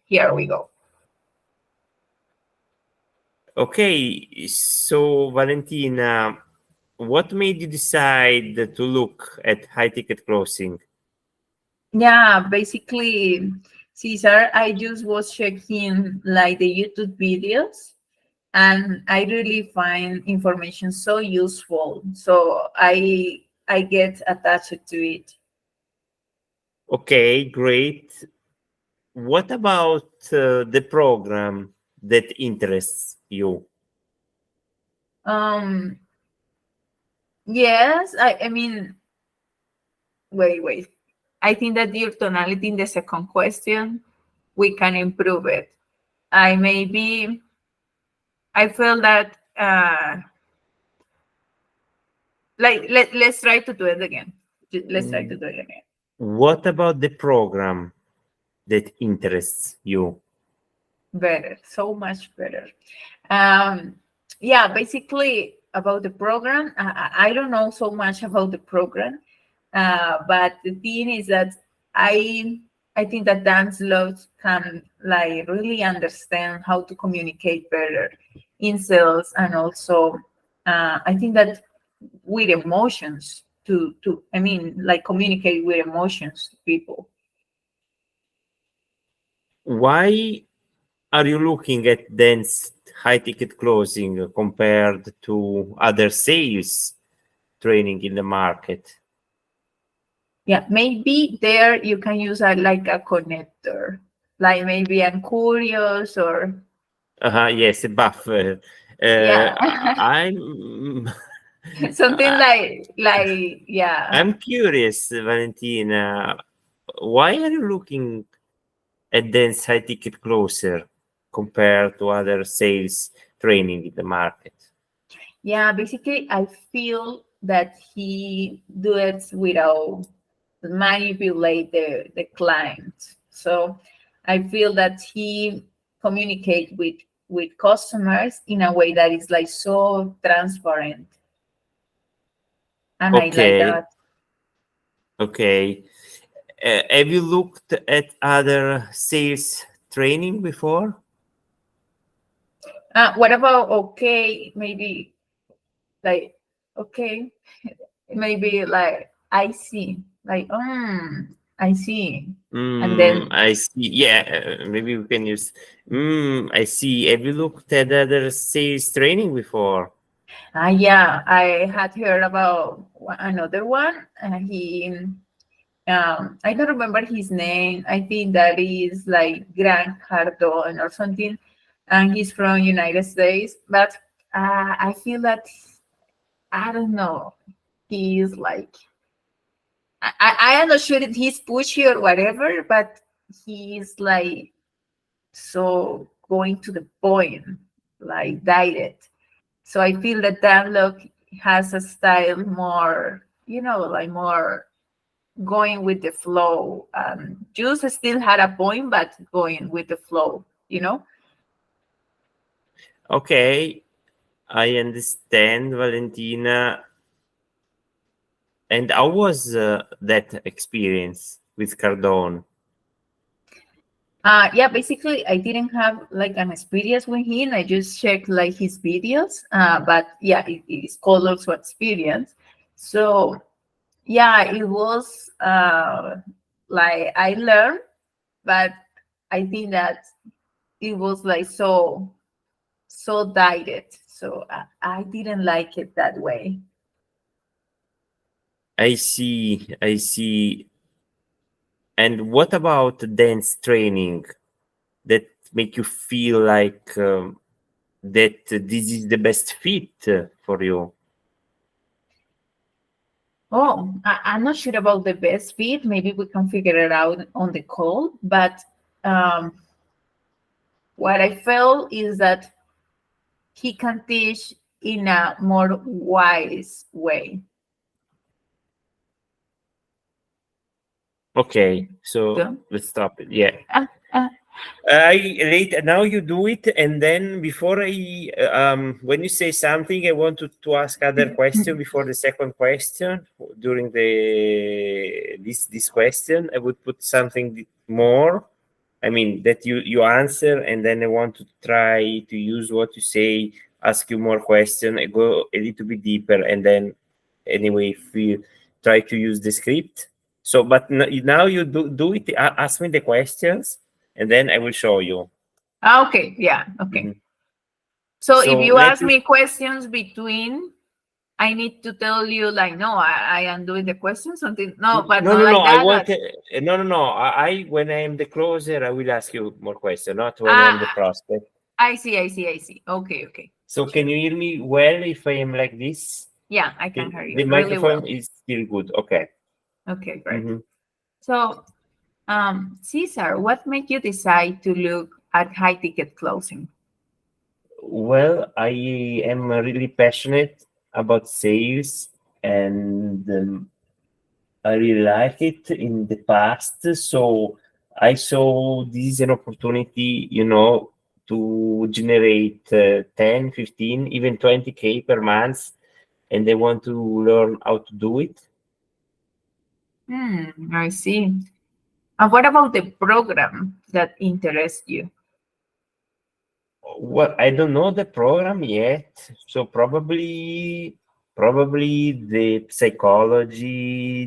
here we go. Okay, so Valentina, what made you decide to look at high ticket closing? Yeah, basically, Cesar, I just was checking like the YouTube videos, and I really find information so useful. So I get attached to it. Okay, great. What about the program that interests you? Um, yes, I mean, wait. I think that your tonality in the second question, we can improve it. I feel that let's try to do it again. Let's try to do it again. What about the program that interests you? Better, so much better. Um, yeah, basically about the program, I don't know so much about the program, but the thing is that I I think that dance loves can like really understand how to communicate better in sales, and also I think that with emotions to I mean like communicate with emotions to people. Why are you looking at dense high ticket closing compared to other sales training in the market? Yeah, maybe there you can use like a connector, like maybe I'm curious or Yes, a buffer. yeah, I'm something like yeah. I'm curious, Valentina. Why are you looking at dense high ticket closer compared to other sales training in the market? Yeah, basically, I feel that he do it without manipulate the client. So I feel that he communicate with customers in a way that is like so transparent, and I like Okay, that. okay. Have you looked at other sales training before? What about okay? Maybe like okay, maybe like I see, like I see, and then I see. Yeah, maybe we can use. I see. Have you looked at other sales training before? yeah, I had heard about another one. I don't remember his name. I think that is like Grant Cardone or something, and he's from United States. But I feel that I don't know. He's like I am not sure that he's pushy or whatever, but he's like so going to the point, like direct. So I feel that Dan look has a style more, like more going with the flow. Juice still had a point, but going with the flow. Okay, I understand, Valentina. And how was that experience with Cardone? Yeah, basically I didn't have like an experience with him. I just checked like his videos. But yeah, it is called also experience. So yeah, it was like I learned, but I think that it was like so direct. So I didn't like it that way. I see, I see. And what about dance training that make you feel like that this is the best fit for you? Oh, I'm not sure about the best fit. Maybe we can figure it out on the call. But um, what I felt is that he can teach in a more wise way. Okay, so So, let's stop it. Yeah. uh, uh, I later now you do it, and then before when you say something, I want to ask other question before the second question. During this question, I would put something more. I mean, that you answer, and then I want to try to use what you say, ask you more question, and go a little bit deeper, and then anyway, if we try to use the script. So, but now you do it. Ask me the questions, and then I will show you. Okay, yeah, okay. Mhm. So if So you let ask me. me questions between, I need to tell you like, no, I am doing the question, something. No, but No, not no, no. like I that. want. But No, no, no. I when I am the closer, I will ask you more questions. Not when I am the ah, prospect. I see, I see, I see. Okay, okay, So can sure. you hear me well if I am like this? Yeah, I The, can hear you the really microphone well. is still good. Okay. Okay, great. Mm-hmm. So, Cesar, what made you decide to look at high ticket closing? Well, I am really passionate about sales, and I really like it in the past. So I saw this as an opportunity, to generate 10, 15, even 20K per month, and I want to learn how to do it. I see. And what about the program that interests you? Well, I don't know the program yet, so probably the psychology,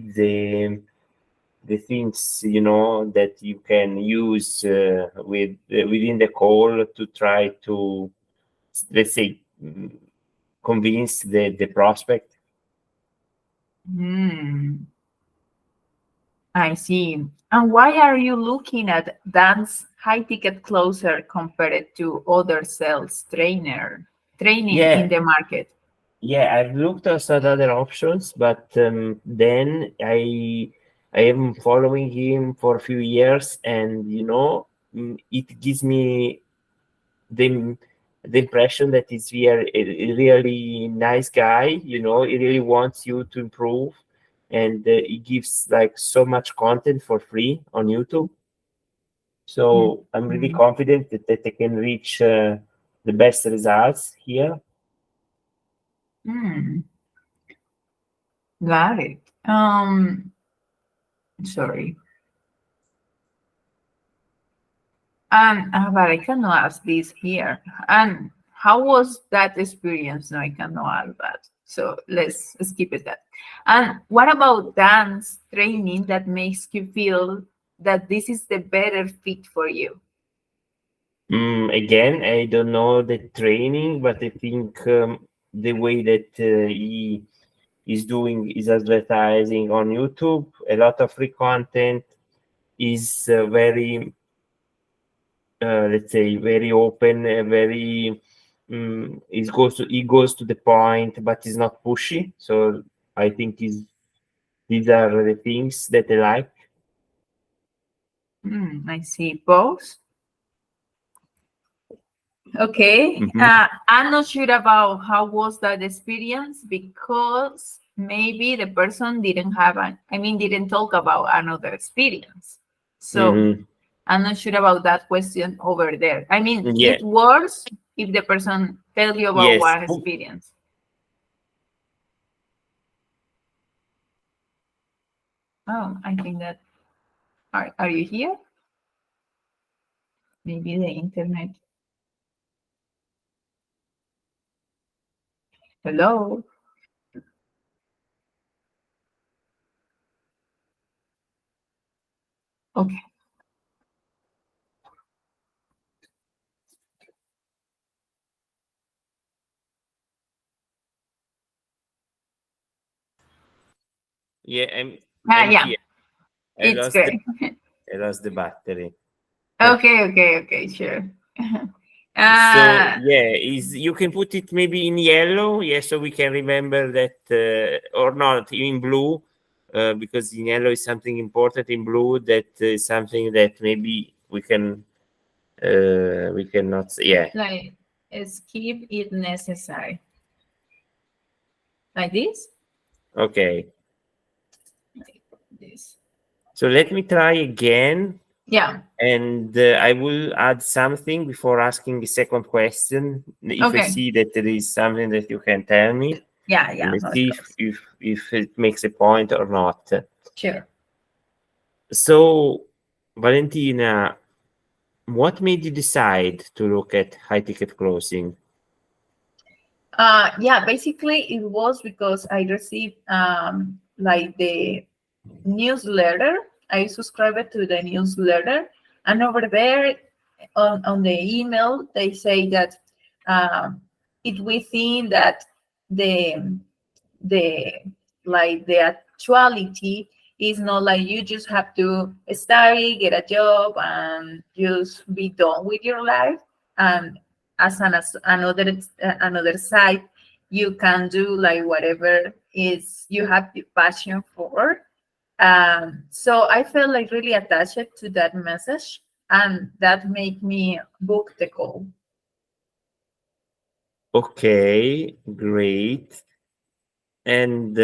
the things that you can use within the call to try to, let's say, convince the prospect. Hmm, I see. And why are you looking at Dan's high ticket closer compared to other sales training in Yeah, the market? yeah, I've looked at other options, but then I am following him for a few years, and it gives me the the impression that he's a really nice guy. He really wants you to improve, and he gives like so much content for free on YouTube. So I'm really Mhm. confident that I can reach the best results here. Hmm, got it. Sorry. But I cannot ask this here. And how was that experience? No, I cannot ask that. So let's skip it that. And what about dance training that makes you feel that this is the better fit for you? Again, I don't know the training, but I think the way that he is doing his advertising on YouTube, a lot of free content, is very, let's say, very open, very. He goes to the point, but he's not pushy. So I think these are the things that I like. I see. Both. Okay. Mhm. I'm not sure about how was that experience because maybe the person didn't have didn't talk about another experience. So Mhm. I'm not sure about that question over there. I mean, Yeah. it works if the person tell you about Yes. one experience. Oh, I think that are you here? Maybe the internet. Hello. Okay. Yeah. I'm Yeah, here. I it's lost the great. I lost the battery. Okay, sure. So uh, yeah, is you can put it maybe in yellow, yeah, so we can remember that, or not in blue, because in yellow is something important. In blue, that is something that maybe we cannot say. Yeah. like skip it necessary. Like this? Okay. Like this. So let me try again, Yeah. and I will add something before asking the second question. If I Okay. see that there is something that you can tell me, and Yeah, let's of see if course. if, if it makes a point or not. Sure. So, Valentina, What made you decide to look at high ticket closing? Yeah, basically it was because I received like the newsletter. I subscribed to the newsletter, and over there on the email they say that um, it within that the the the actuality is not like you just have to study, get a job, and just be done with your life. And as another side, you can do like whatever is you have the passion for. So I felt like really attached to that message, and that made me book the call. Okay, great. And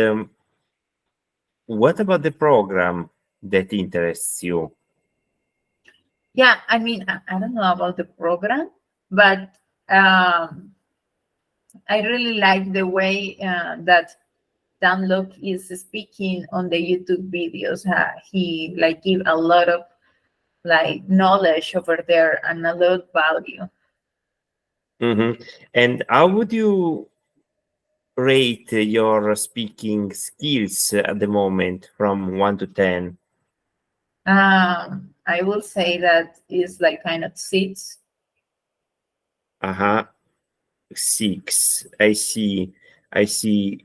what about the program that interests you? Yeah, I mean, I don't know about the program, but um, I really like the way that Dan Lok is speaking on the YouTube videos. He like give a lot of like knowledge over there and a lot of value. Mhm. And how would you rate your speaking skills at the moment from 1 to 10? I will say that is like kind of six. Uh-huh. 6. I see. I see.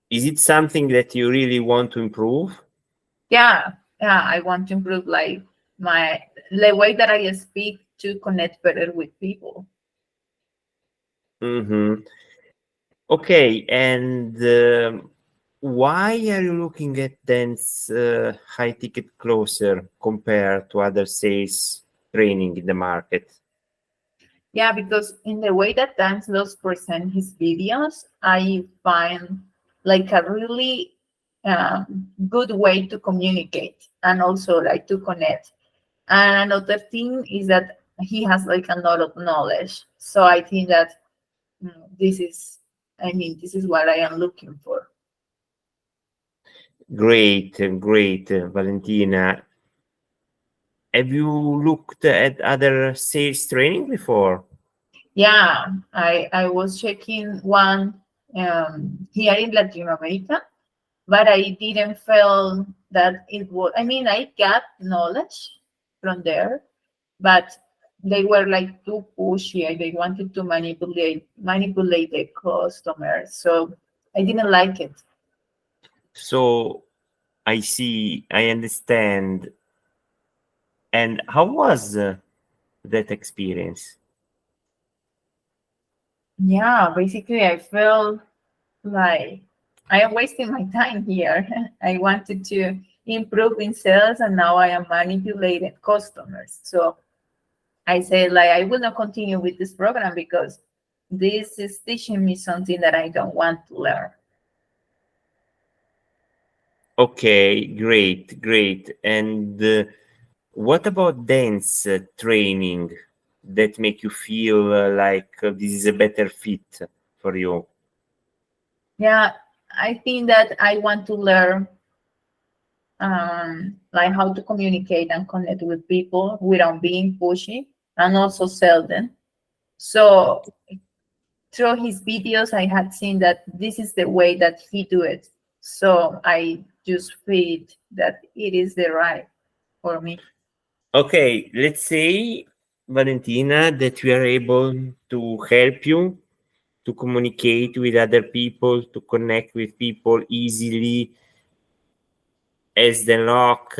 Is it something that you really want to improve? Yeah, yeah. I want to improve like my the way that I speak to connect better with people. Mm-hmm. Okay, and why are you looking at Dance high ticket closer compared to other sales training in the market? Yeah, because in the way that Dan Sloss present his videos, I find like a really good way to communicate and also like to connect. And another thing is that he has like a lot of knowledge. So I think that this is, I mean, this is what I am looking for. Great, great, Valentina. Have you looked at other sales training before? Yeah, I was checking one here in Latin America, but I didn't feel that it was. I mean, I got knowledge from there, but they were like too pushy. And they wanted to manipulate the customers, so I didn't like it. So I see, I understand. And how was that experience? Yeah, basically, I felt like I am wasting my time here. I wanted to improve in sales, and now I am manipulating customers. So I said, like, I will not continue with this program because this is teaching me something that I don't want to learn. Okay, great, great. And what about dance training that make you feel like this is a better fit for you? Yeah, I think that I want to learn like how to communicate and connect with people without being pushy and also sell them. So through his videos, I had seen that this is the way that he do it. So I just feel that it is the right for me. Okay, let's say, Valentina, that we are able to help you to communicate with other people, to connect with people easily, as the lock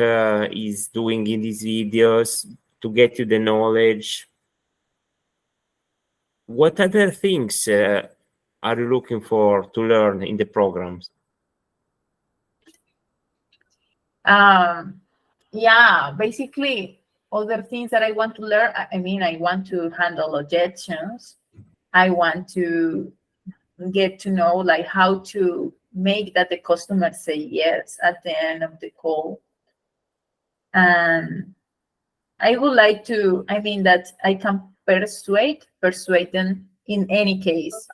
is doing in these videos, to get you the knowledge. What other things are you looking for to learn in the programs? Um, yeah, basically, other things that I want to learn. I mean, I want to handle objections. I want to get to know like how to make that the customer say yes at the end of the call. And I would like to, I mean, that I can persuade them in any case.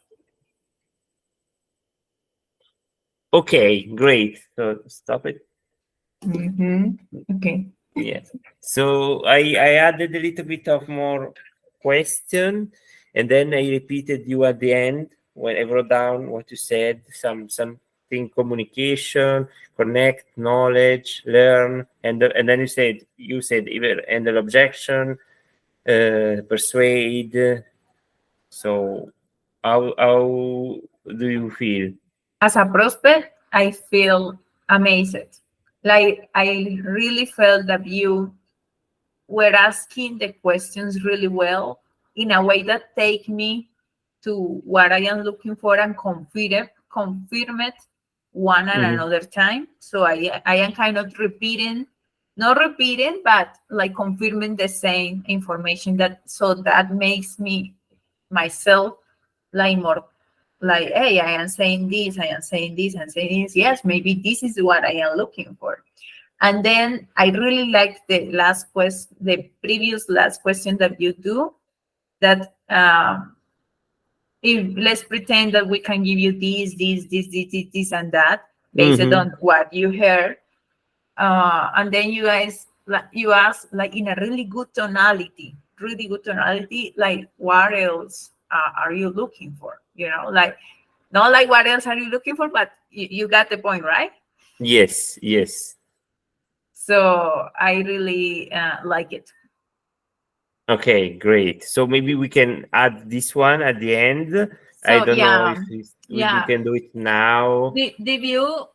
Okay, great. So stop it. Okay. Yeah. So I added a little bit of more question, and then I repeated you at the end when I wrote down what you said. Something communication, connect, knowledge, learn, and then you said either handle objection, persuade. So how do you feel? As a prospect, I feel amazed. Like I really felt that you were asking the questions really well in a way that take me to what I am looking for and confirm it one and Mhm. another time. So I am kind of repeating, not repeating, but like confirming the same information that so that makes me myself like more like, hey, I am saying this, I am saying this, I'm saying this. Yes, maybe this is what I am looking for. And then I really like the last question, the previous last question that you do. That if let's pretend that we can give you this, and that based Mhm. on what you heard, and then you guys you ask like in a really good tonality, like what else are you looking for? Like not like what else are you looking for, but you got the point, right? Yes, yes. So I really like it. Okay, great. So maybe we can add this one at the end. I So don't know yeah, if we yeah. can do it now. Did you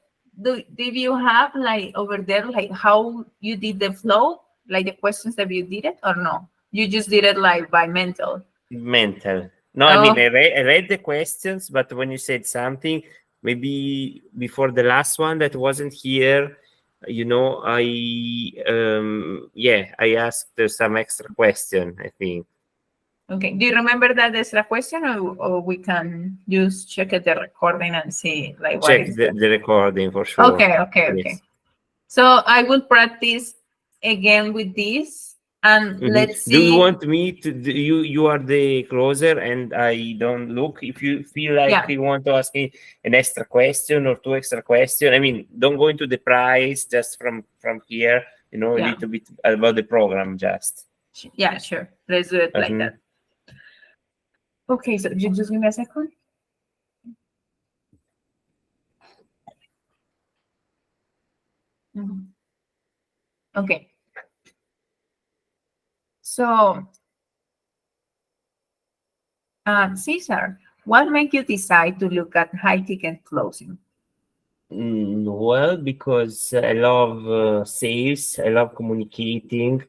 did you have like over there like how you did the flow, like the questions that you did it or no? You just did it like by mental. Mental. No, I mean Oh, I read the questions, but when you said something, maybe before the last one that wasn't here, I asked some extra question, I think. okay. Do you remember that extra question, or we can just check at the recording and see like what Check is the, there? the recording for sure. Okay, okay, okay. Yes. So I will practice again with this, and Mhm. let's Do you see. want me to you are the closer and I don't look? If you feel like Yeah, you want to ask me an extra question or two extra question, I mean, don't go into the price just from here, a yeah, little bit about the program just. yeah. Sure. Let's do it like that. Mhm. Okay. So you just give me a second. Mhm. Okay. So, Cesar, what made you decide to look at high ticket closing? Well, because I love sales, I love communicating,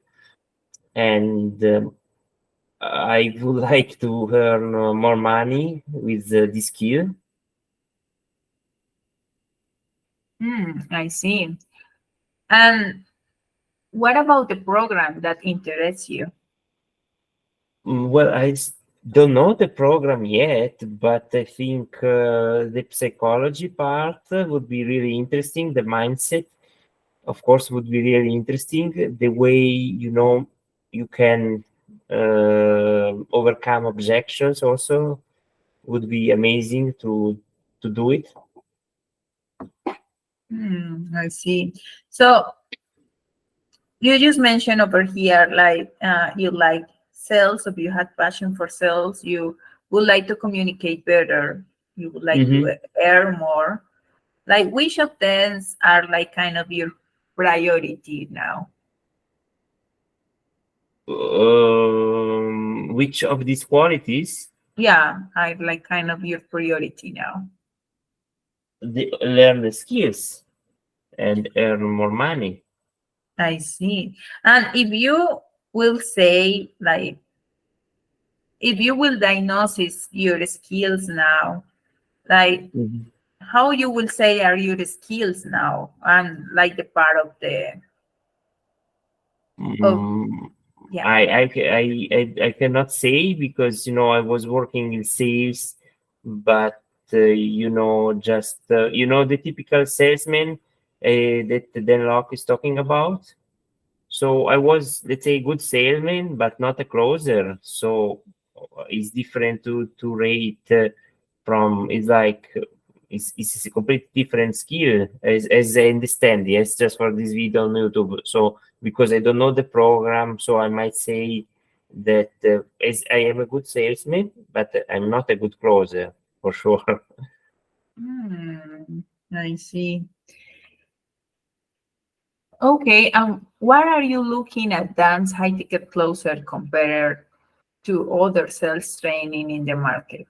and I would like to earn more money with this skill. I see. And what about the program that interests you? Well, don't know the program yet, but I think the psychology part would be really interesting. The mindset, of course, would be really interesting. The way, you can overcome objections also would be amazing to do it. I see. So you just mentioned over here, like you like sales, if you had passion for sales, you would like to communicate better, you would like to Hmm. earn more. Like which of them are like kind of your priority now? Which of these qualities Yeah, I like kind of your priority now. learn the skills and earn more money? I see. And if you will say like if you will diagnose your skills now, like how you will say are your skills now and like the part of the of Mm, yeah. I cannot say because I was working in sales, but just the typical salesman that Dan Locke is talking about. So I was, let's say, a good salesman, but not a closer. So it's different to rate from. It's like it's a complete different skill as I understand. Yes, just for this video on YouTube. So because I don't know the program. So I might say that as I am a good salesman, but I'm not a good closer for sure. I see. Okay, what are you looking at Dan's high ticket closer compared to other sales training in the market?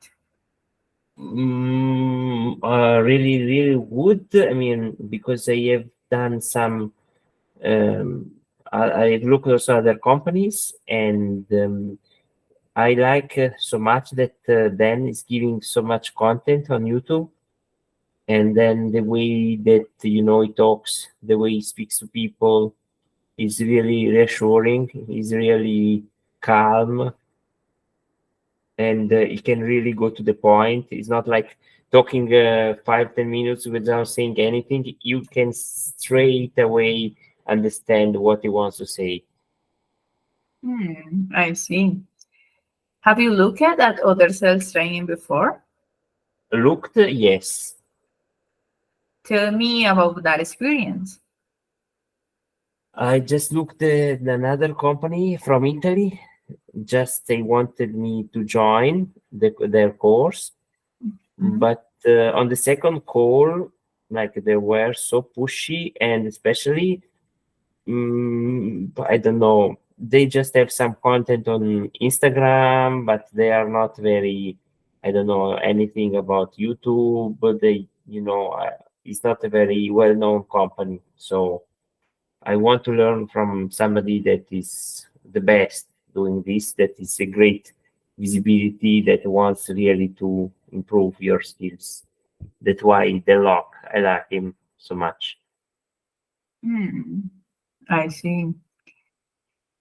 Really, really good. I mean, because I have done some, um, I look also other companies, and I like so much that Dan is giving so much content on YouTube, and then the way that he talks, the way he speaks to people is really reassuring. He's really calm, and he can really go to the point. It's not like talking 5-10 minutes without saying anything. You can straight away understand what he wants to say. I see. Have you looked at other sales training before? Looked, yes. Tell me about that experience. I just looked at another company from Italy. Just they wanted me to join their course, Mhm. but on the second call, like they were so pushy, and especially I don't know. They just have some content on Instagram, but they are not very, I don't know anything about YouTube. But it's not a very well-known company. So I want to learn from somebody that is the best doing this, that is a great visibility, that wants really to improve your skills. That's why I like him so much. Hmm, I see.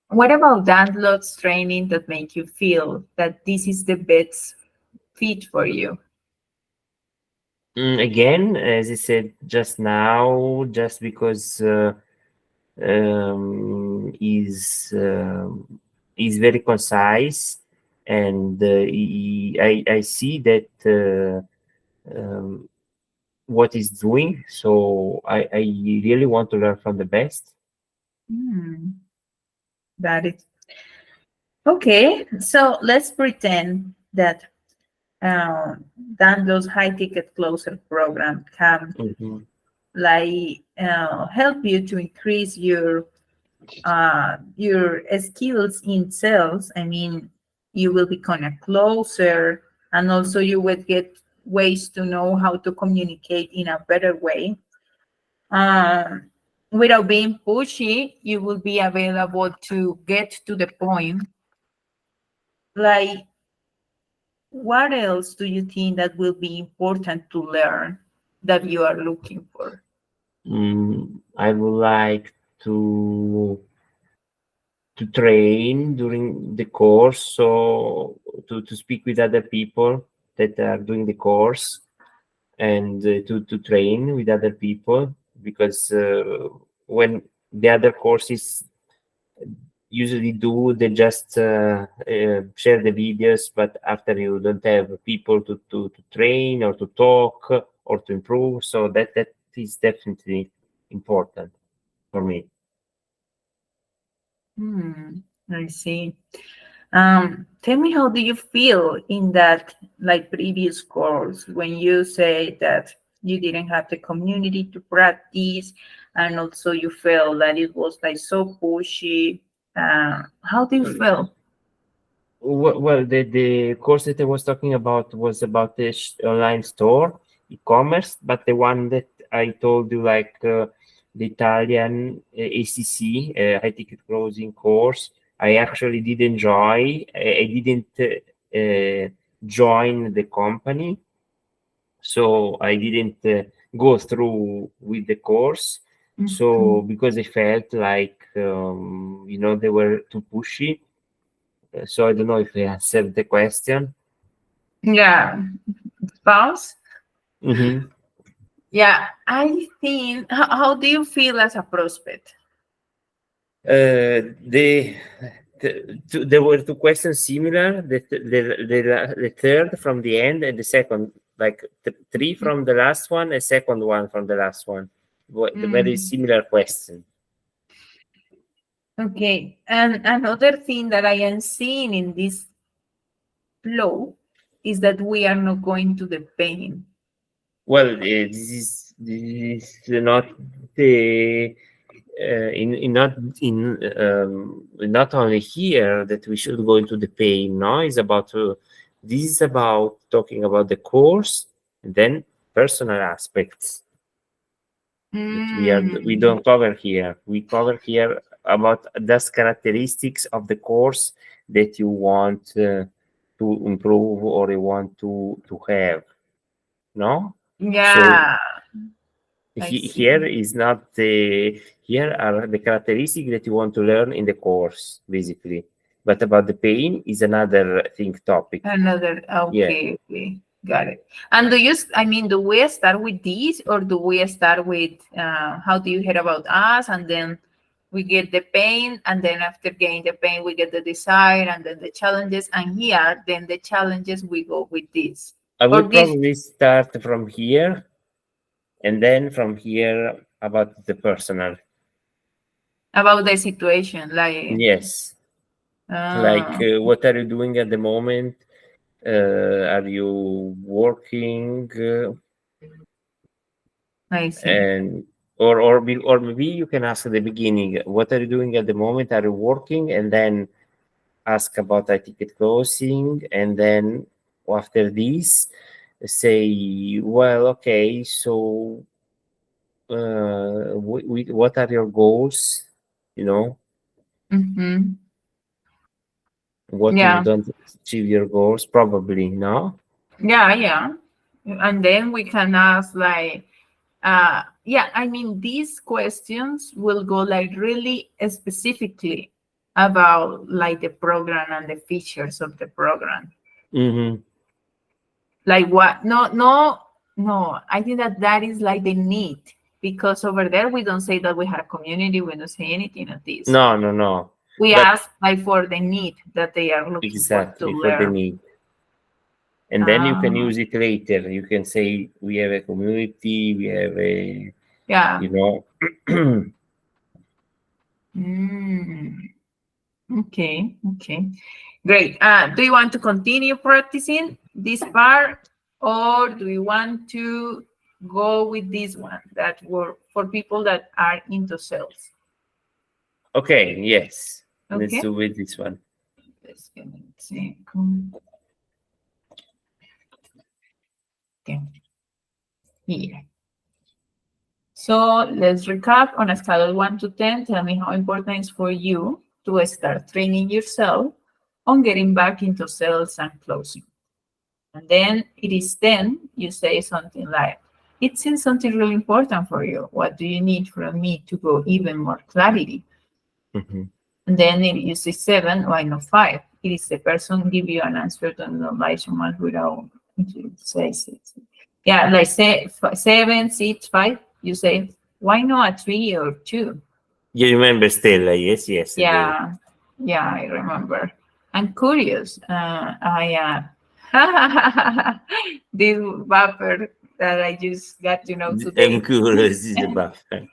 What about landlords training that make you feel that this is the best fit for you? Again, as I said just now, just because is very concise, and I see that what he's doing. So I really want to learn from the best. Hmm, that is okay. So let's pretend that Danlo's high ticket closer program can Mhm. help you to increase your skills in sales. I mean, you will become a closer, and also you will get ways to know how to communicate in a better way. Um, Without being pushy, you will be available to get to the point. Like, what else do you think that will be important to learn that you are looking for? I would like to train during the course, so to speak with other people that are doing the course, and to train with other people, because when the other courses usually do, they just share the videos, but after you don't have people to train or to talk or to improve, so that is definitely important for me. Hmm, I see. Tell me, how do you feel in that like previous course when you say that you didn't have the community to practice, and also you felt that it was like so pushy? How do you feel? Well, the course that I was talking about was about the online store, e-commerce, but the one that I told you, like the Italian ACC, high ticket closing course, I actually did enjoy. I didn't join the company, so I didn't go through with the course. So Mhm. because I felt like they were too pushy. So I don't know if I answered the question. Yeah, spouse. Mm-hmm. Yeah, I think. How do you feel as a prospect? There were two questions similar. The third from the end, and the second, like three from the last one, a second one from the last one. The very Mm. similar question. Okay. And another thing that I am seeing in this flow is that we are not going to the pain. Well, this is not the in not only here that we should go into the pain. No, it's about this is about talking about the course and then personal aspects that we Mm, don't cover here. We cover here about those characteristics of the course that you want to improve or you want to have. No, so yeah, I see. here is not the here are the characteristics that you want to learn in the course basically, but about the pain is another thing topic. Another, Yeah, okay, okay, got it. And I mean, do we start with these or do we start with how do you hear about us? And then we get the pain, and then after getting the pain, we get the desire and then the challenges. And here, then the challenges, we go with this. I Or would this probably start from here and then from here about the personal. about the situation, like, Yes, like uh, what are you doing at the moment? Are you working? I see. And or maybe you can ask at the beginning, what are you doing at the moment? Are you working? And then ask about ticket closing, and then after this say, well, okay, so what are your goals, you know, Mm-hmm. what if you Yeah, don't achieve your goals, probably, no. yeah, yeah. And then we can ask like, yeah, I mean, these questions will go like really specifically about like the program and the features of the program. Mm-hmm. Like what? No, no, no. I think that that is like the need, because over there we don't say that we have a community. We don't say anything of this. No, no, no, We but ask like for the need that they are looking for to exactly for the learn. need, and then you can Ah, use it later. You can say we have a community, we have a, yeah. you know. Mm. Okay, okay. Great. Do you want to continue practicing this part, or do you want to go with this one that were for people that are into sales? Okay, yes, let's Okay. do with this one. Let's give me a second. Okay. Here. So let's recap on a scale of 1 to 10. Tell me how important it is for you to start training yourself on getting back into sales and closing. And then it is 10, you say something like, it seems something really important for you. What do you need from me to go even more clarity? Mhm. And then it is 7, why not 5? It is the person give you an answer to not like someone without say 6. Yeah, like say 7, 6, 5. You say, why not a 3 or 2? You remember Stella? Yes, yes, I do. Yeah, yeah, I remember. I'm curious. This buffer that I just got to know I'm today. curious is the buffer.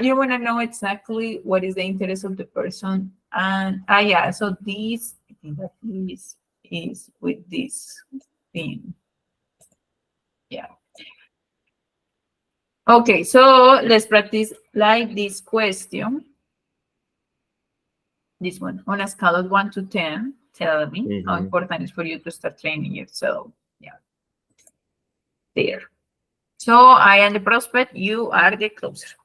You want to know exactly what is the interest of the person, and yeah. So this, I think that this is with this thing. Yeah. Okay. So let's practice like this question. This one, on a scale of 1 to 10, tell me how Mhm. important it is for you to start training yourself. Yeah, there. So I am the prospect, you are the closer.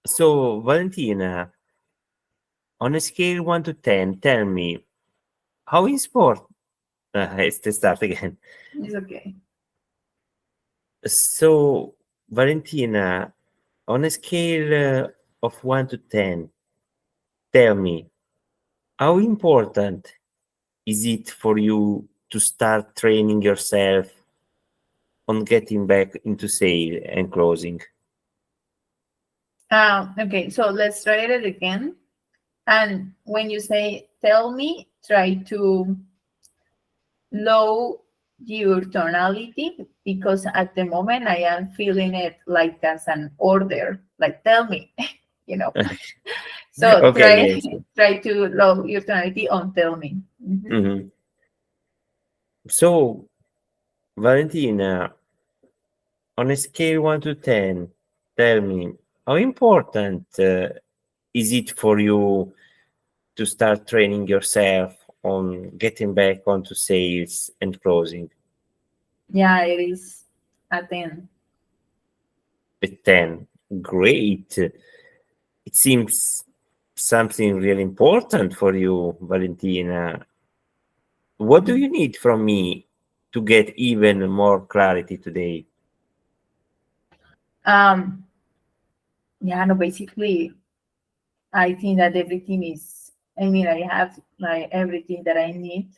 So, Valentina, on a scale 1 to 10, tell me how is sport? It's to start again. It's okay. So, Valentina, on a scale of 1 to 10, tell me how important is it for you to start training yourself on getting back into sale and closing? Okay, so let's try it again. And when you say tell me, try to low your tonality, because at the moment I am feeling it like as an order, like tell me. you know. So Okay, yes. try to lower your tonality on tell me. Mhm. Mhm. So, Valentina, on a scale 1 to 10, tell me, how important is it for you to start training yourself on getting back onto sales and closing? Yeah, it is a 10. A 10. Great. It seems something really important for you, Valentina. What do you need from me to get even more clarity today? Um, yeah, no, basically, I think that everything is, I mean, I have like everything that I need.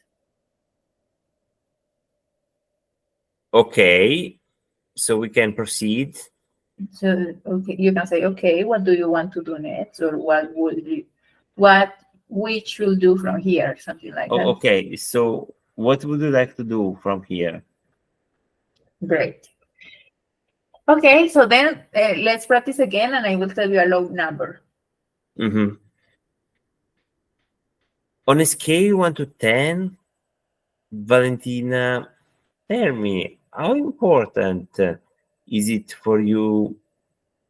Okay, so we can proceed. So, okay, you can say, okay, what do you want to do next? Or what we should do from here? Something like that. Okay, so what would you like to do from here? Great. Okay, so then let's practice again and I will tell you a low number. Mhm. On a scale 1 to 10, Valentina, tell me, how important is it for you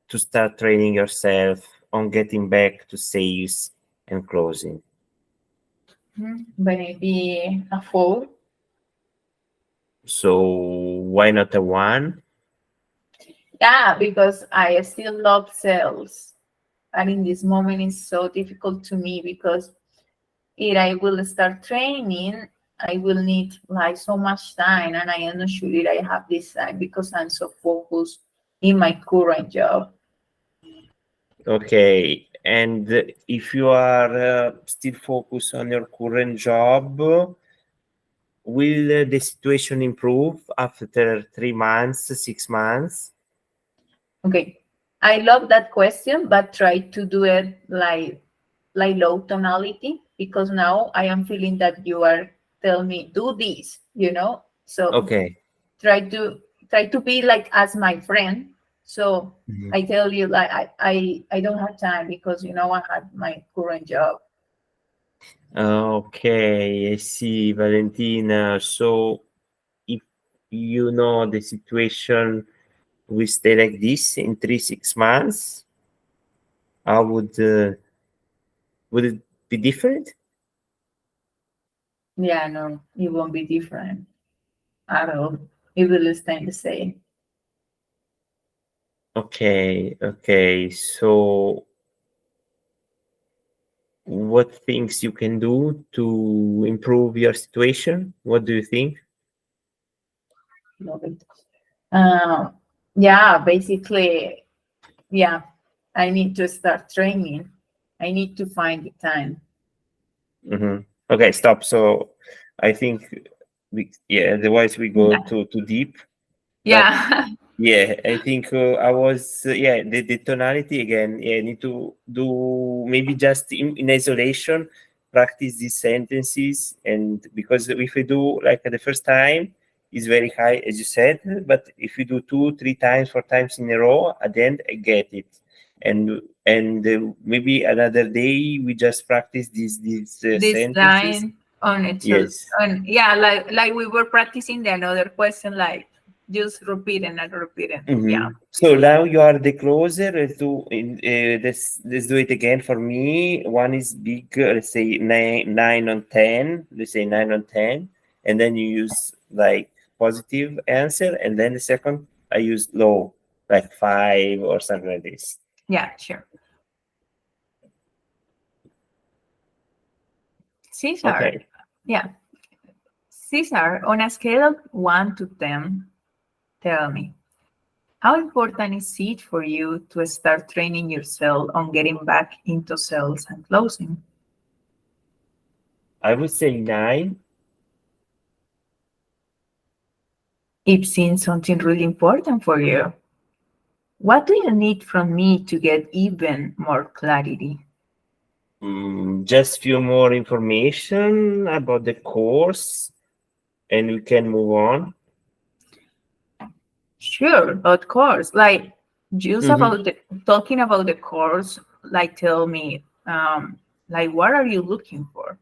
to start training yourself on getting back to sales and closing? Maybe a 4. So why not a 1? Yeah, because I still love sales. And in this moment, it's so difficult to me because if I will start training, I will need like so much time, and I am not sure if I have this time because I'm so focused in my current job. Okay, and if you are still focused on your current job, will the situation improve after 3 months, 6 months? Okay, I love that question, but try to do it like low tonality because now I am feeling that you are telling me do this, you know. So Okay. try to try to be like as my friend. So Mhm. I tell you like I don't have time because you know I had my current job. Okay, I see, Valentina. So if you know the situation will stay like this in 3, 6 months, how would it be different? Yeah, no, it won't be different at all. It will stay the same. Okay, okay. So what things you can do to improve your situation? What do you think? Love it. Um, yeah, basically, yeah, I need to start training. I need to find the time. Okay, stop. So I think yeah, otherwise we go Yeah. too deep. But Yeah. yeah, I think I was yeah the tonality again. Yeah, need to do maybe just in isolation, practice these sentences, and because if we do like the first time is very high as you said, but if you do 2, 3 times, 4 times in a row, at the end I get it, and maybe another day we just practice these This sentences. line on it. So Yes. on yeah, like we were practicing the another question, like just repeating and repeating. Yeah. So now you are the closer to let's do it again for me. One is big, let's say 9 on 10. Let's say 9 on 10, and then you use like positive answer, and then the second I use low, like 5 or something like this. Yeah, sure. Cesar. Okay. Yeah. Cesar, on a scale of 1 to 10, tell me, how important is it for you to start training yourself on getting back into sales and closing? I would say 9. It seems something really important for you. What do you need from me to get even more clarity? Just few more information about the course, and we can move on. Sure, of course. Like just Mhm. about talking about the course. like tell me, like what are you looking for?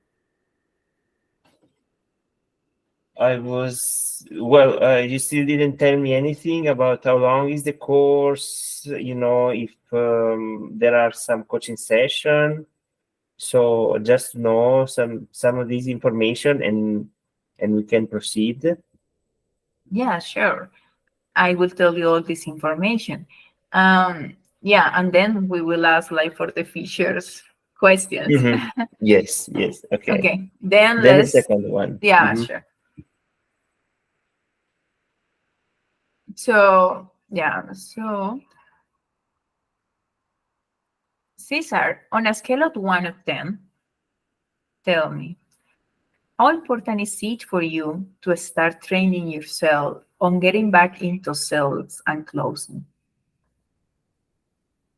I was well. You still didn't tell me anything about how long is the course. If there are some coaching session. So just know some of this information, and we can proceed. Yeah, sure. I will tell you all this information. Yeah, and then we will ask like for the features questions. Mhm. Yes, yes. Okay. Okay, then Then the let's, second one. yeah, Mhm. sure. So, yeah, so Cesar, on a scale of 1 to 10, tell me, how important is it for you to start training yourself on getting back into sales and closing?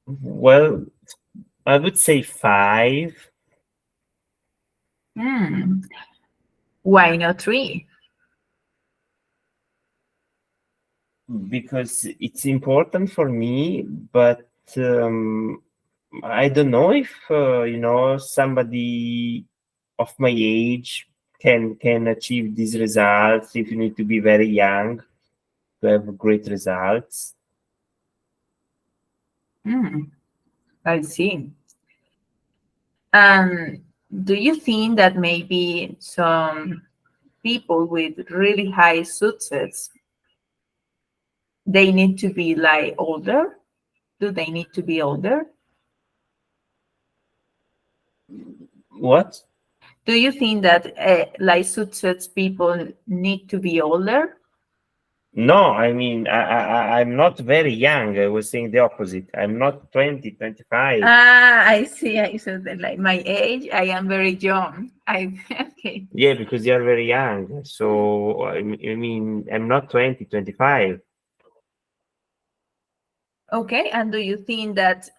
Well, I would say 5 Hmm, why not 3? because it's important for me, but I don't know if somebody of my age can achieve these results. If you need to be very young to have great results. Hmm, I see. And do you think that maybe some people with really high success, they need to be like older? Do they need to be older? What? Do you think that like success people need to be older? No, I mean, I'm not very young. I was saying the opposite. I'm not 20, 25. Ah, I see. I said that like my age, I am very young. I okay. Yeah, because you're very young. So, I mean, I'm not 20, 25. Okay, and do you think that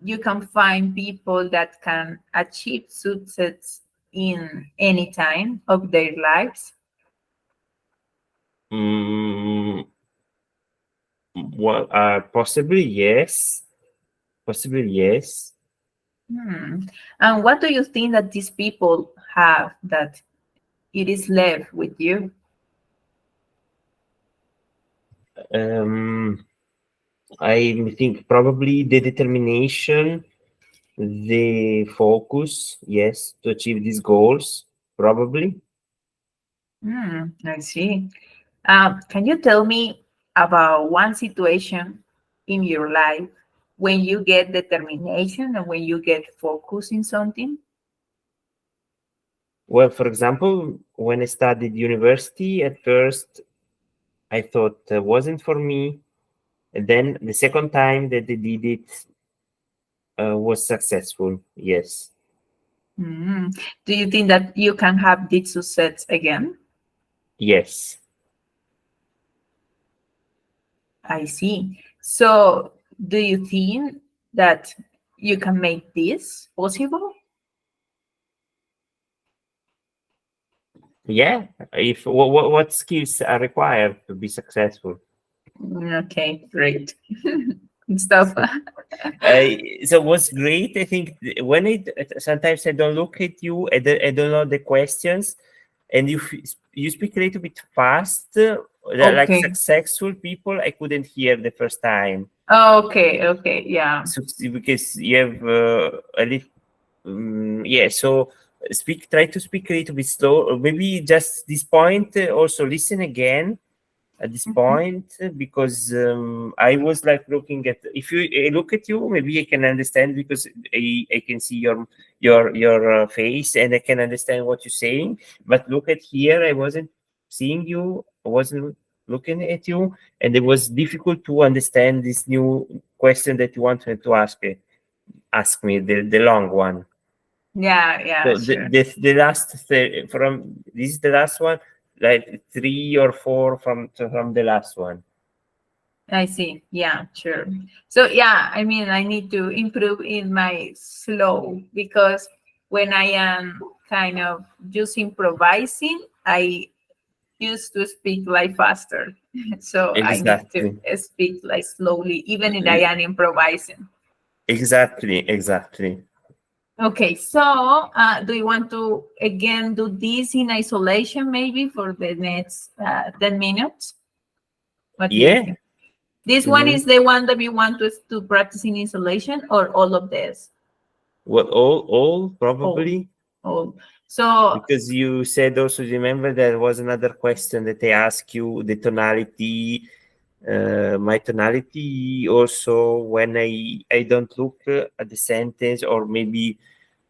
you can find people that can achieve success in any time of their lives? Mm, well, possibly yes. Possibly yes. Hmm. And what do you think that these people have that it is left with you? Um, I think probably the determination, the focus, yes, to achieve these goals, probably. I see. Can you tell me about one situation in your life when you get determination and when you get focus in something? Well, for example, when I studied university, at first I thought it wasn't for me. And then the second time that they did it was successful. Yes. Mm. Do you think that you can have this success again? Yes. I see. So, do you think that you can make this possible? Yeah. If what skills are required to be successful? Okay, great. Stuff. So what's great, I think, when sometimes I don't look at you, I don't know the questions, and you speak a little bit fast, like Okay. successful people. I couldn't hear the first time, Okay, okay, yeah. so, because you have a little, yeah. So try to speak a little bit slow, or maybe just this point. Also, listen again at this Mhm. point, because I was like looking at, if you look at you, maybe I can understand, because I can see your face, and I can understand what you're saying. But look at here, I wasn't seeing you, I wasn't looking at you, and it was difficult to understand this new question that you wanted to ask me, the long one. Yeah, yeah, So sure. the last from this is the last one, like 3 or 4 from the last one. I see. Yeah, sure. So yeah, I mean, I need to improve in my slow because when I am kind of just improvising, used to speak like faster, so I need to Exactly. speak like slowly, even if I am improvising. Exactly. Okay, so do you want to again do this in isolation maybe for the next 10 minutes? What do you Yeah. think? This one Hmm. is the one that we want to practice in isolation, or all of this? What all All, probably, all. So, because you said also, remember there was another question that they asked you, the tonality, my tonality also when I don't look at the sentence, or maybe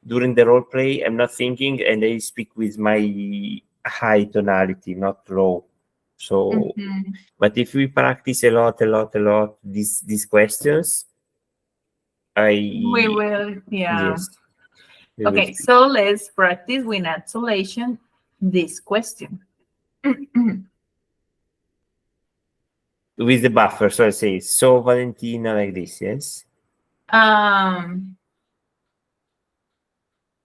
during the role play I'm not thinking and I speak with my high tonality, not low. So, mhm, but if we practice a lot these questions, we I will, yeah. yes, we will Okay, speak so let's practice with isolation this question. with the buffer. So I say, so Valentina, like this, yes. um,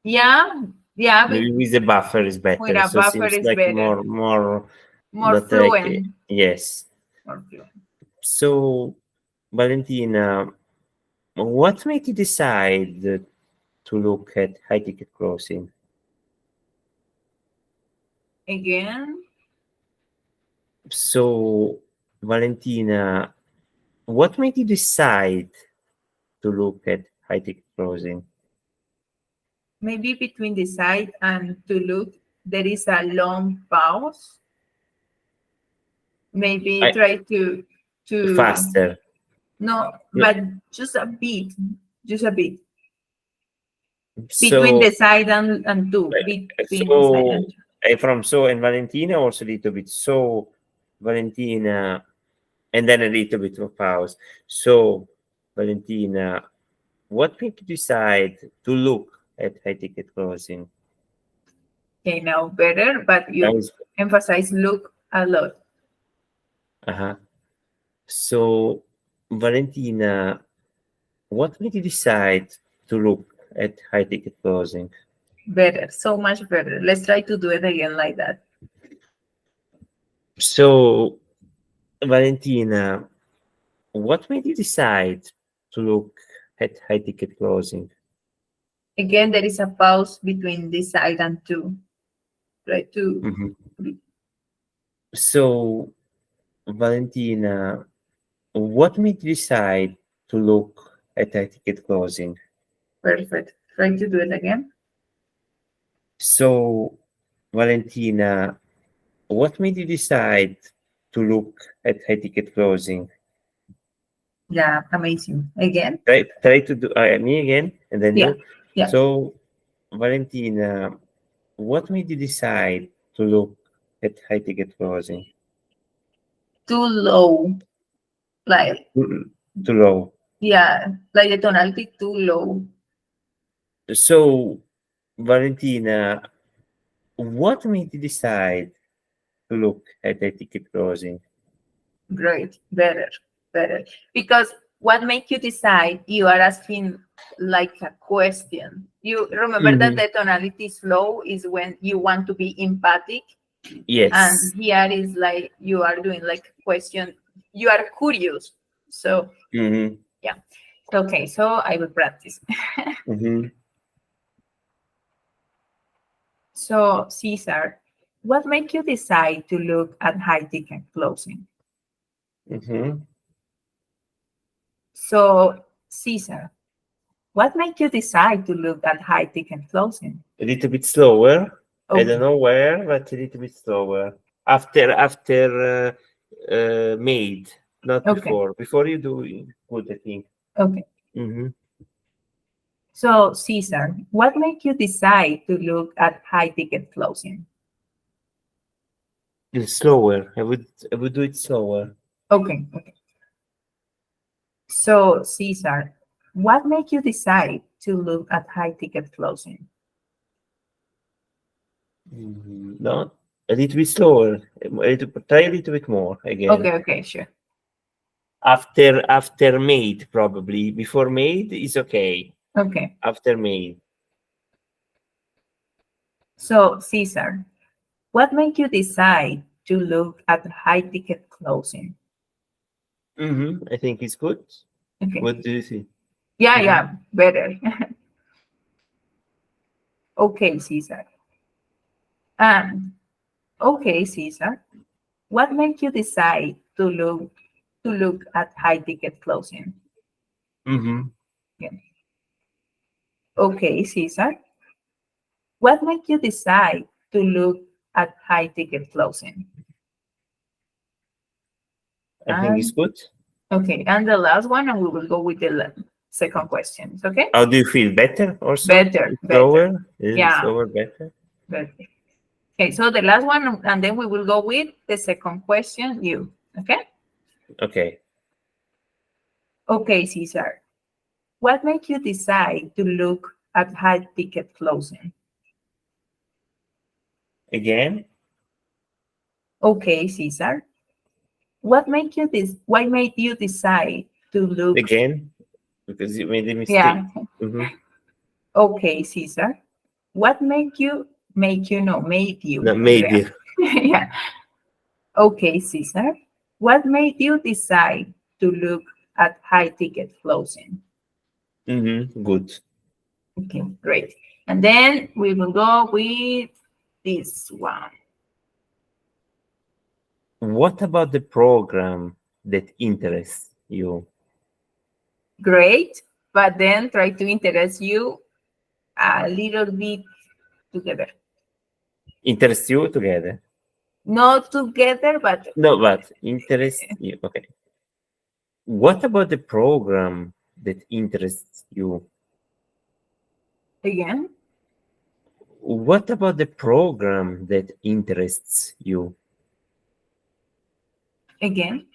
yeah, yeah, Maybe with the buffer is with better. a So it buffer seems is like better, more more not like fluent. yes. More fluent. So Valentina, what made you decide to look at high ticket closing? Again, So Valentina, what made you decide to look at high ticket closing? maybe between decide and to look, there is a long pause. Maybe I try to faster. no, No, but just a bit between so the side and two, between the side so and two. from so and Valentina also a little bit. So Valentina, and then a little bit of pause. So Valentina, what made you decide to look at high ticket closing? Okay, now better, but That you was emphasize look a lot. uh-huh. So Valentina, what made you decide to look at high ticket closing? Better, so much better. Let's try to do it again like that. So Valentina, what made you decide to look at high ticket closing? Again, there is a pause between this side and two. Try to Mhm. So Valentina, what made you decide to look at high ticket closing? perfect. Try to do it again. So Valentina, what made you decide to look at high ticket closing? Yeah, amazing. Again. Try to do me again, and then Yeah, you. yeah. So Valentina, what made you decide to look at high ticket closing? Too low. Like, Too low. yeah, like the tonality too low. So Valentina, what made you decide to look at high ticket closing? Great, better, better. Because what make you decide? You are asking like a question. You remember that Mhm. the tonality slow is when you want to be empathic, and Yes. here is like you are doing like question. You are curious. So Hmm. yeah. Okay, so I will practice. Hmm. So Cesar, what make you decide to look at high ticket closing? Hmm. So Cesar, what make you decide to look at high ticket closing? A little bit slower. I don't Okay, know where, but a little bit slower. After made, not okay, before. Before you do good, I think. okay. Hmm. So Cesar, what make you decide to look at high ticket closing? Slower. I would do it slower. Okay, okay. So Cesar, what make you decide to look at high ticket closing? No, a little bit slower. Try a little bit more again. Okay, okay, sure. After made, probably. Before made is okay. Okay. After made. So Cesar, what make you decide to look at high ticket closing? I think it's good. Okay. What do you think? Yeah, better. Okay, Cesar. Okay, Cesar. What made you decide to look at high ticket closing? Yeah. Okay, Cesar. What made you decide to look at high ticket closing? I think it's good. Okay, and the last one, and we will go with the second question. Okay? How do you feel? Better also? Better. Slower? Yeah. Slower, better? Better. Okay, so the last one, and then we will go with the second question, you. Okay? Okay. Okay, Cesar. What made you decide to look at high ticket closing? Again? Okay, Cesar. Why made you decide to look? Again? Because you made a mistake. Yeah. Okay, Cesar. What made you made you? No, made Andrea. you. Yeah. Okay, Cesar. What made you decide to look at high ticket closing? Good. Okay, great. And then we will go with this one. What about the program that interests you? Great, but then try to interest you a little bit together. Interests you together? Not together, but No, but interest you. Okay. What about the program that interests you? again, What about the program that interests you? again.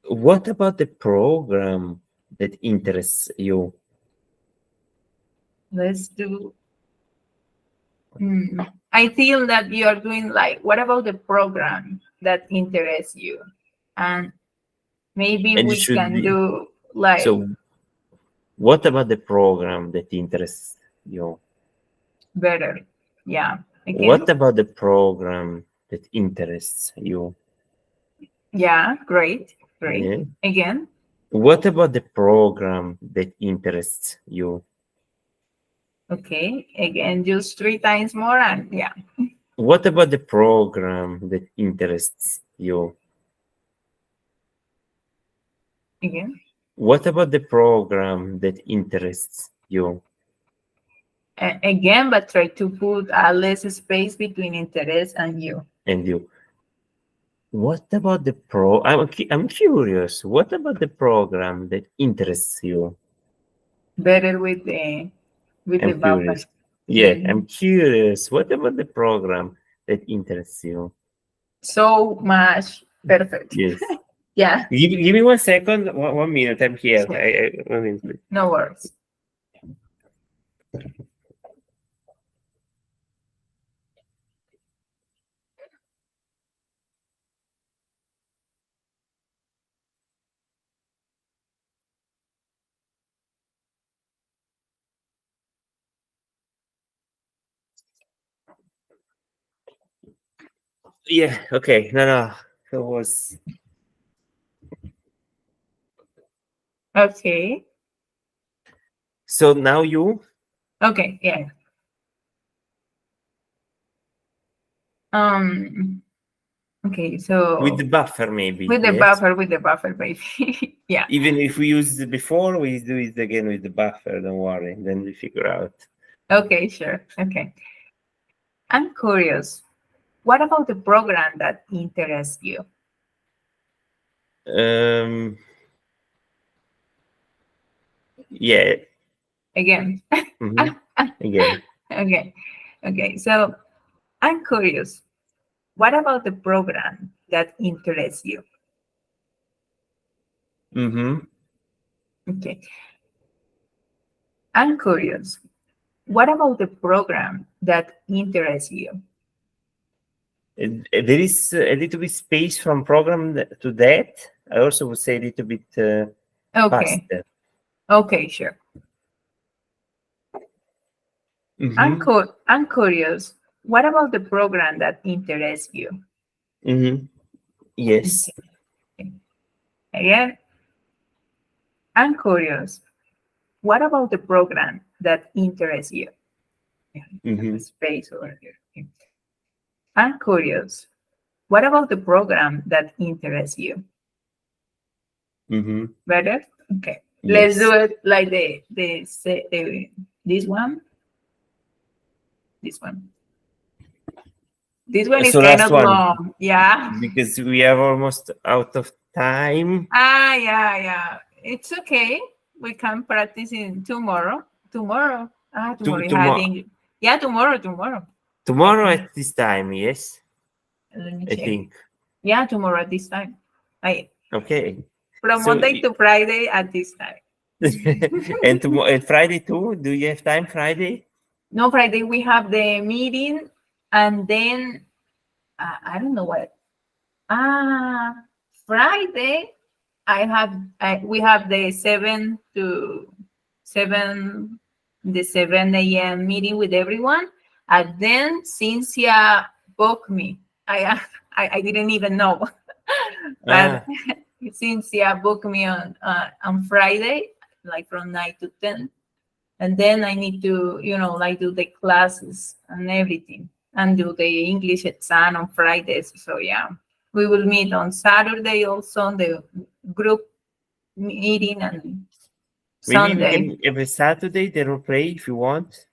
What about the program that interests you? Let's do. I feel that you are doing like, what about the program that interests you? And maybe And it we should can be. do like So, what about the program that interests you? better. Yeah. Again. What about the program that interests you? Yeah, great. Great. Yeah. Again. What about the program that interests you? Okay. Again, just 3 times more and yeah. What about the program that interests you? Again. What about the program that interests you? Again, but try to put a less space between interest and you. And you. What about the I'm curious. What about the program that interests you? Better with the I'm buffer. curious. Yeah, I'm curious. What about the program that interests you? So much perfect. Yes. Yeah. Give me 1 second. 1 minute. I'm here. Sure. 1 minute, please. No worries. Yeah. Okay. No. That was. Okay. So now you. Okay. Yeah. Okay. So With the buffer, maybe. with the Yes. buffer, maybe. Yeah. Even if we used it before, we do it again with the buffer. Don't worry. Then we figure out. Okay. Sure. Okay. I'm curious. What about the program that interests you? Yeah. Again. Again. Okay. Okay. So I'm curious. What about the program that interests you? Okay. I'm curious. What about the program that interests you? There is a little bit space from program to that. I also would say a little bit Okay. faster. Okay, sure. I'm curious. What about the program that interests you? Mm-hmm. Yes. Okay. Again, I'm curious. What about the program that interests you? Yeah, I have Mm-hmm. a space over here. Okay. I'm curious. What about the program that interests you? Mm-hmm. Better? Okay. Let's do Yes. it like the this one. This one. This one is So kind last of one, long. Yeah. because we are almost out of time. Yeah. It's okay. We can practice in tomorrow. Tomorrow. Tomorrow you have Tomorrow, English. Yeah, tomorrow. I tomorrow can at this time. Yes, let me I check. think. Yeah, tomorrow at this time. I Okay. from So Monday to Friday at this time. and tomorrow and Friday too. Do you have time Friday? No, Friday we have the meeting, and then I don't know what. Ah, Friday we have the 7 the 7 a.m. meeting with everyone, and then Cynthia booked me. I I didn't even know, but Ah, Cynthia booked me on Friday, like from 9 to 10, and then I need to, like do the classes and everything, and do the English exam on Fridays. So yeah, we will meet on Saturday also on the group meeting, and maybe we Sunday. can have a Saturday the role play if you want.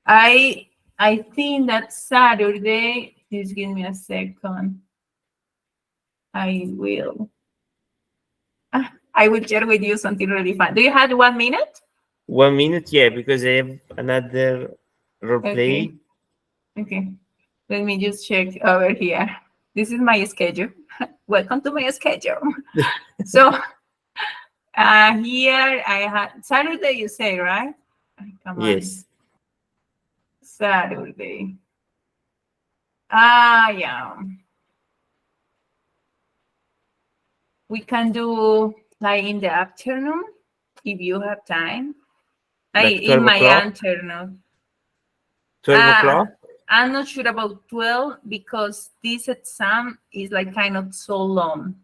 I I think that Saturday. Please give me a second. I will. I will share with you something really fun. Do you have 1 minute? 1 minute, yeah, because I have another role Okay. play. Okay. Let me just check over here. This is my schedule. Welcome to my schedule. So here I had Saturday, you say, right? Come on. Yes. Saturday. Yeah. We can do like in the afternoon if you have time. Like In 12 my o'clock? afternoon. 12 Uh, o'clock? I'm not sure about 12 because this exam is like kind of so long.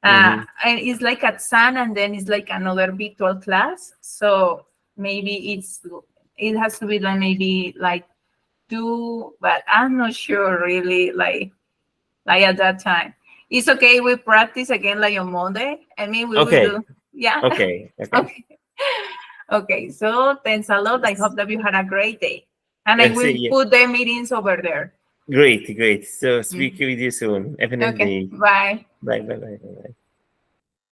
Mm-hmm. And it's like at Sun, and then it's like another virtual class. So maybe it has to be like maybe like 2, but I'm not sure really like at that time. It's okay. We practice again like on Monday. I mean, we will Okay. do. Yeah. Okay. Okay. Okay. Okay. So thanks a lot. I hope that you had a great day, and I Let's see. will Yeah. put the meetings over there. Great. Great. So speak Mhm. with you soon. Have a nice Okay. day. Bye. Bye. Bye. Bye. Bye. Bye.